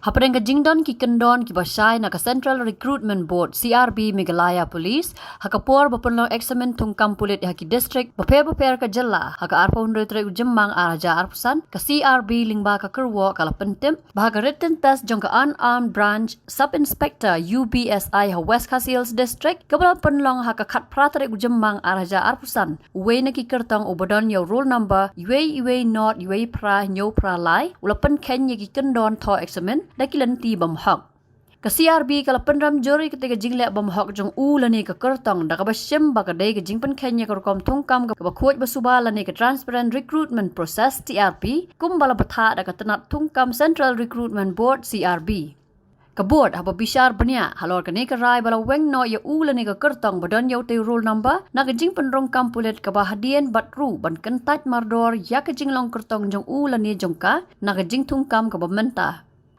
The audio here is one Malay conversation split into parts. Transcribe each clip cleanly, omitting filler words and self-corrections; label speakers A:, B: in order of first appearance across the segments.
A: Hapadeng ka Kyndon ki Kyndon ki Basay na ka Central Recruitment Board CRB Meghalaya Police hakapor bapunlo Eksam tungkam Pulit haki district baper ka jalla haka arpa hundred ujemmang araja arpusan ka CRB lingba ka Kyrwoh kala pentim bahaga written test jong ka unarmed branch sub inspector UBSI ha West Hills district kabala penlong haka khat pratare ujemmang araja arpusan uwe na ki kertong ubodon yo roll number UA not UA pra nyo pra lai ula Pynkheiñ ki Kyndon tho Eksam dakilanti bamhok ka CRB kala penram jori ketika jingle bamhok jong ulani ka kertong da ka basyem ba ka dai ka jing Pynkheiñ ka kom tungkam ka bakhoj basuba lani ka transparent recruitment process TRP kumbala batha da ka tanat tungkam Central Recruitment Board CRB ka board haba bishar banya halor ka ne ka rai bala weng no ya ulani ka kertong badon yo te roll number na ka jing penrong kam Pulit ka bahadien batru ban kentat mardor ya ka jing long kertong jong ulani jongka na ka jing tungkam ka bamenta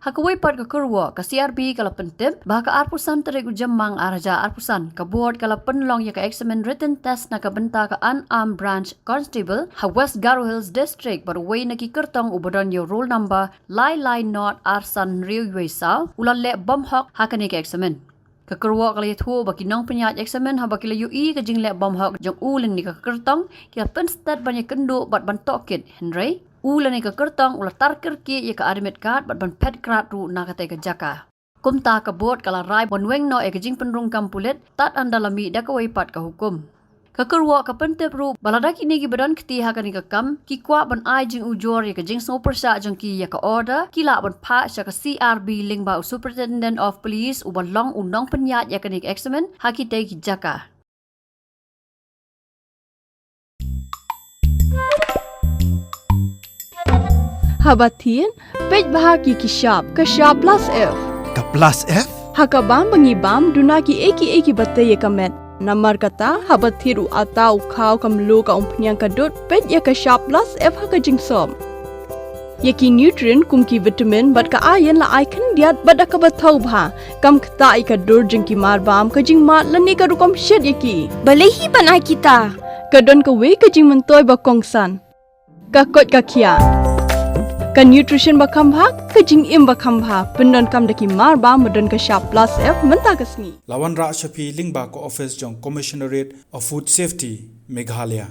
A: Hakaway part ka Kyrwoh ka CRB kala pentip baka arpusan tarik ujemmang araja arpusan ka board kala penlong ya ka Eksam written test na kabenta ka unarmed branch constable ha West Hills district barway na ki kertong ubodon yo roll number lai not arsan railway sao ulalle bamhok hakani ka Eksam ka Kyrwoh kala yathu baki nong penyat Eksam ha baki la UI ka jingle bamhok jong ulen ni ka kertong ki penstat banyak kendo bat bantokit Henry Ulan ka kertong ula tarker ki ya ka admit card bat ban Phet Krad ru na ka tega jaka. Kumta ka board kala rai bonweng no e ka jing penrung kam Pulit tat andalami da ka waipat ka hukum. Ka Kyrwoh ka pentep ru baladak ini ki badan kti ha ka ni ka kam ki kwa ban ai jing ujor ya ka jing so persa jong ki ya ka order ki la ban pha sya ka CRB lingba superintendent of police u ban long undong penyat ya ka ni ka Eksam ha ki te ki jaka.
B: Habatin, pej bahagi ki sharp plus F.
C: Ka plus F?
B: Hakabam bangibam duna ki eki batte ye kamet. Namar kata habathiru atau khau kamlu ka umpnyang kadut pej ye ka sharp plus F haka jingsom. Ye ki nutrient kum ki vitamin bat ka iron la icon diat bat ka bathau bha kam kta ka dur jing ki marbam ka jing mat lani ka rukom shed ye ki.
D: Balehi banai kita.
B: Kadon ka we ka jing mentoy ba kongsan. Ka kot ka kia. Ka nutrition bakam bha ka jing im bakam bha pendon kam daki mar ba modon ka sharp plus F menta ka sngi
C: Lawan Ra Shafi lingba ko office jong commissionerate of food safety Meghalaya